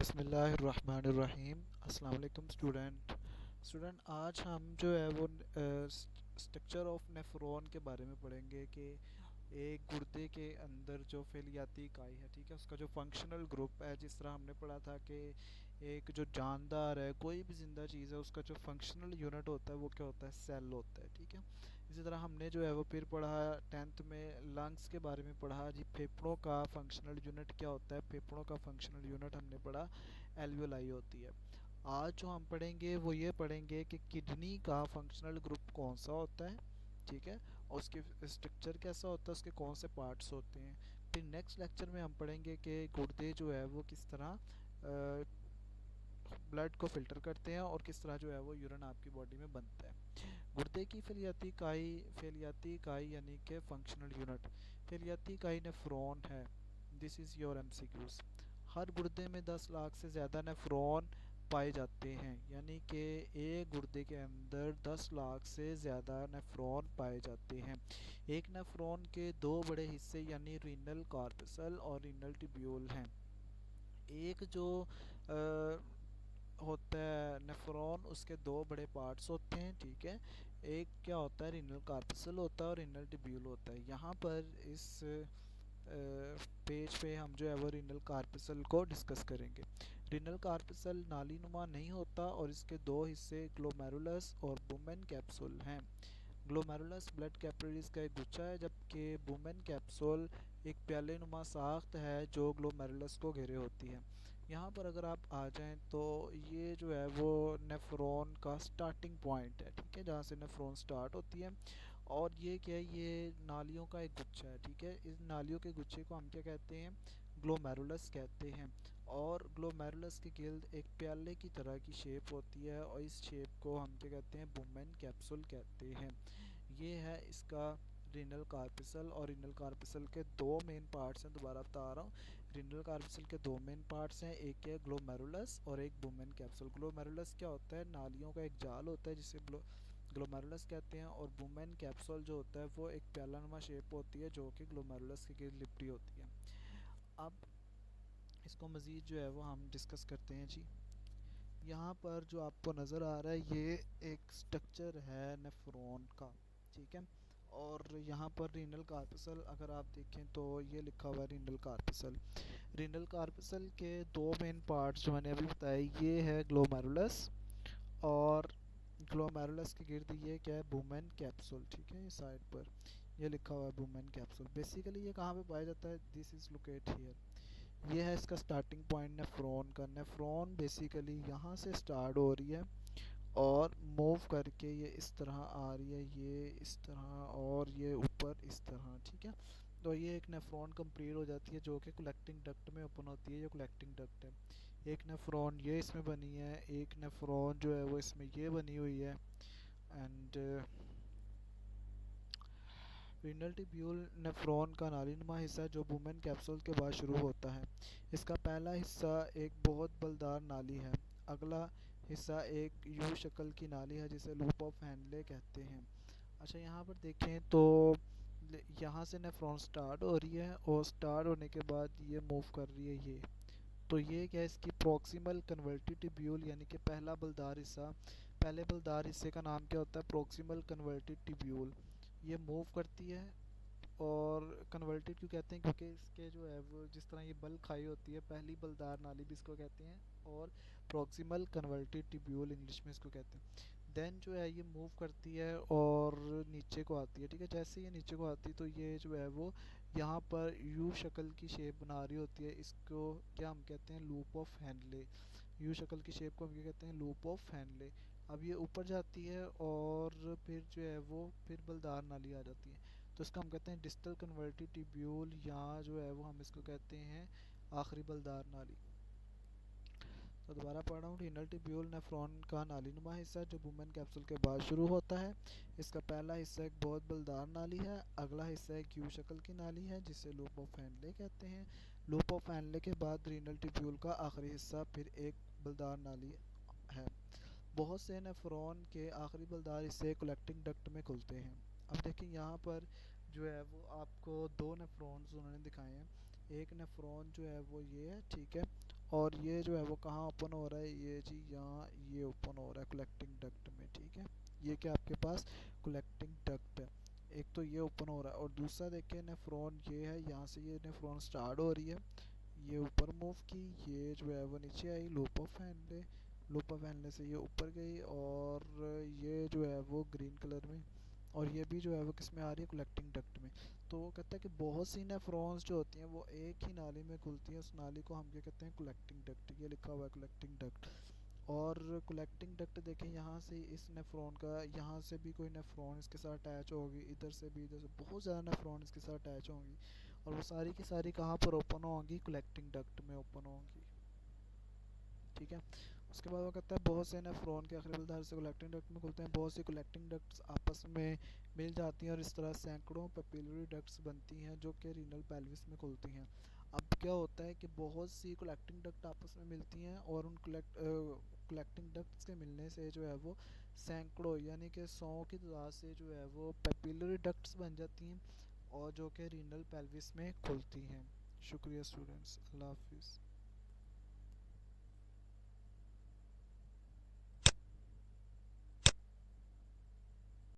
बिस्मिल्लाहिर्रहमानिर्रहीम। अस्सलाम वालेकुम स्टूडेंट आज हम जो है वो स्ट्रक्चर ऑफ नेफ्रॉन के बारे में पढ़ेंगे कि एक गुर्दे के अंदर जो फैलियाती इकाई है, ठीक है, उसका जो फंक्शनल ग्रुप है। जिस तरह हमने पढ़ा था कि एक जो जानदार है, कोई भी ज़िंदा चीज़ है, उसका जो फंक्शनल यूनिट होता है वो क्या होता है, सेल होता है, ठीक है। इसी तरह हमने जो है वो फिर पढ़ा 10th में लंग्स के बारे में पढ़ा जी। फेफड़ों का फंक्शनल यूनिट क्या होता है, फेफड़ों का फंक्शनल यूनिट हमने पढ़ा एल्वियोलाई होती है। आज जो हम पढ़ेंगे वो ये पढ़ेंगे कि किडनी का फंक्शनल ग्रुप कौन सा होता है, ठीक है, और उसके स्ट्रक्चर कैसा होता है, उसके कौन से पार्ट्स होते हैं। फिर नेक्स्ट लेक्चर में हम पढ़ेंगे कि गुर्दे जो है वो किस तरह ब्लड को फिल्टर करते हैं और किस तरह जो है वो यूरिन आपकी बॉडी में बनता है। गुर्दे की फैलियाती इकाई यानी कि फंक्शनल यूनिट, फैलियाती इकाई नेफ्रॉन है। This is your MCQs. हर गुर्दे में 10 लाख से ज़्यादा नेफ्रॉन पाए जाते हैं, यानी कि एक गुर्दे के अंदर 10 लाख से ज़्यादा नेफ्रॉन पाए जाते हैं। एक नेफ्रॉन के दो बड़े हिस्से यानी रीनल कार्पसल और रीनल ट्यूब्यूल हैं। एक जो होता है नेफ्रॉन, उसके दो बड़े पार्ट्स होते हैं, ठीक है। एक क्या होता है, रीनल कार्पसल होता है और रीनल ट्यूब्यूल होता है। यहाँ पर इस पेज पे हम जो है वो रीनल कार्पसल को डिस्कस करेंगे। रीनल कार्पसल नालीनुमा नहीं होता और इसके दो हिस्से ग्लोमेरुलस और बुमेन कैप्सूल हैं। ग्लोमेरुलस ब्लड कैपिलरीज का एक गुच्छा है, जबकि बुमेन कैप्सूल एक प्याले नुमा साख्त है जो ग्लोमेरुलस को घेरे होती है। यहाँ पर अगर आप आ जाएं तो ये जो है वो नेफ्रॉन का स्टार्टिंग पॉइंट है, ठीक है, जहाँ से नेफ्रॉन स्टार्ट होती है। और ये क्या है, ये नालियों का एक गुच्छा है, ठीक है। इस नालियों के गुच्छे को हम क्या कहते हैं, ग्लोमेरुलस कहते हैं। और ग्लोमेरुलस के गिल्द एक प्याले की तरह की शेप होती है और इस शेप को हम क्या कहते हैं, बुमेन कैप्सूल कहते हैं। ये है इसका रीनल कार्पिसल। और रीनल कार्पिसल के दो मेन पार्ट्स हैं, दोबारा बता रहा हूँ। रीनल कार्पिसल के दो मेन पार्ट्स हैं, एक है ग्लोमेरुलस और एक बुमेन कैप्सूल। ग्लोमेरुलस क्या होता है, नालियों का एक जाल होता है जिसे ग्लोमेरुलस कहते हैं। और बुमेन कैप्सूल जो होता है वो एक प्यालानुमा शेप होती है जो कि ग्लोमेरुलस के गिर्द लिपटी होती है। अब इसको मज़ीद जो है वो हम डिस्कस करते हैं जी। यहाँ पर जो आपको नज़र आ रहा है ये एक स्ट्रक्चर है नेफ्रॉन का, ठीक है। और यहाँ पर रीनल कार्पसल अगर आप देखें तो ये लिखा हुआ है रीनल कार्पसल। रीनल कार्पसल के दो मेन पार्ट्स जो मैंने अभी बताए, ये है ग्लोमेरुलस और ग्लोमेरुलस के गिर्द ये क्या है, बुमेन कैप्सूल, ठीक है। ये साइड पर ये लिखा हुआ है बुमेन कैप्सूल। बेसिकली ये कहाँ पे पाया जाता है, दिस इज़ लोकेट हियर। ये है इसका स्टार्टिंग पॉइंट नेफ्रॉन का। नेफ्रॉन बेसिकली यहाँ से स्टार्ट हो रही है और मूव करके ये इस तरह आ रही है, ये इस तरह और ये ऊपर इस तरह, ठीक है। तो ये एक नेफ्रॉन कंप्लीट हो जाती है जो कि कलेक्टिंग डक्ट में ओपन होती है। ये कलेक्टिंग डक्ट है। एक नेफ्रॉन ये इसमें बनी है, एक नेफ्रॉन जो है वो इसमें ये बनी हुई है। एंड रीनल ट्यूब्यूल नेफ्रॉन का नालीनुमा हिस्सा जो बुमेन कैप्सूल के बाद शुरू होता है। इसका पहला हिस्सा एक बहुत बलदार नाली है। अगला हिस्सा एक यू शक्ल की नाली है जिसे लूप ऑफ हैंडले कहते हैं। अच्छा, यहाँ पर देखें तो यहाँ से नेफ्रॉन स्टार्ट हो रही है और स्टार्ट होने के बाद ये मूव कर रही है ये। तो ये क्या है, इसकी प्रॉक्सिमल कन्वर्टिव ट्यूब्यूल यानी कि पहला बलदार हिस्सा। पहले बलदार हिस्से का नाम क्या होता है, प्रॉक्सिमल कन्वर्टिव ट्यूब्यूल। ये मूव करती है। और कन्वर्टेड क्यों कहते हैं, क्योंकि इसके जो है वो जिस तरह ये बल खाई होती है, पहली बलदार नाली भी इसको कहते हैं और प्रॉक्सिमल कन्वर्टेड ट्यूब्यूल इंग्लिश में इसको कहते हैं। देन जो है ये मूव करती है और नीचे को आती है, ठीक है। जैसे ये नीचे को आती है तो ये जो है वो यहाँ पर यू शक्ल की शेप बना रही होती है। इसको क्या हम कहते हैं, लूप ऑफ हैंडले। यू शक्ल की शेप को हम क्या कहते हैं, लूप ऑफ हैंडले। अब ये ऊपर जाती है और फिर जो है वो फिर बलदार नाली आ जाती है। तो इसका हम कहते हैं डिस्टल कन्वर्टिव ट्यूब्यूल, या जो है वो हम इसको कहते हैं आखिरी बलदार नाली। तो दोबारा पढ़ रहा हूँ, रीनल ट्यूब्यूल नेफ्रॉन का नालीनुमा हिस्सा जो बुमेन कैप्सूल के बाद शुरू होता है। इसका पहला हिस्सा एक बहुत बलदार नाली है। अगला हिस्सा एक क्यू शक्ल की नाली है जिसे लूप ऑफ हैंडले कहते हैं। लूप ऑफ हैंडले के बाद रीनल ट्यूब्यूल का आखिरी हिस्सा फिर एक बलदार नाली है। बहुत से नेफ्रॉन के आखिरी बलदार हिस्से कलेक्टिंग डक्ट में खुलते हैं। अब देखिए यहाँ पर जो है वो आपको दो नेफ्रॉन्स उन्होंने दिखाए हैं। एक नेफ्रॉन जो है वो ये है, ठीक है। और ये जो है वो कहाँ ओपन हो रहा है, ये जी यहाँ ये ओपन हो रहा है कलेक्टिंग डक्ट में, ठीक है। ये क्या आपके पास कलेक्टिंग डक्ट है, एक तो ये ओपन हो रहा है। और दूसरा देखिए नेफ्रॉन ये है, यहाँ से ये नेफ्रॉन स्टार्ट हो रही है, ये ऊपर मूव की, ये जो है वो नीचे आई, loop of Henle, loop of Henle से ये ऊपर गई, और ये जो है वो ग्रीन कलर में, और ये भी जो है वो किस में आ रही है कलेक्टिंग डक्ट में। तो वो कहता है कि बहुत सी नेफ्रॉन्स जो होती हैं वो एक ही नाली में खुलती हैं, उस नाली को हम क्या कहते हैं कलेक्टिंग डक्ट, ये लिखा हुआ है कलेक्टिंग डक्ट। और कलेक्टिंग डक्ट देखें यहाँ से इस नेफ्रॉन का, यहाँ से भी कोई नेफ्रॉन इसके साथ अटैच होगी, इधर से भी, इधर से बहुत ज़्यादा नेफ्रॉन इसके साथ अटैच होंगी, और वो सारी की सारी कहाँ पर ओपन होंगी कलेक्टिंग डक्ट में ओपन होंगी, ठीक है। उसके बाद वो कहता है बहुत से नेफ्रॉन के आखिरी बलधार से कलेक्टिंग डक्ट में खुलते हैं, बहुत सी कलेक्टिंग डक्ट्स आपस में मिल जाती हैं और इस तरह सैकड़ों पेपिलरी डक्ट्स बनती हैं जो कि रीनल पेल्विस में खुलती हैं। अब क्या होता है कि बहुत सी कलेक्टिंग डक्ट आपस में मिलती हैं, और उन कलेक्टिंग डक्ट्स के मिलने से जो है वो सैकड़ों यानी कि 100 की तादाद से जो है वो पेपिलरी डक्ट्स बन जाती हैं, और जो कि रीनल पेल्विस में खुलती हैं। शुक्रिया स्टूडेंट्स, अल्लाह हाफिज़।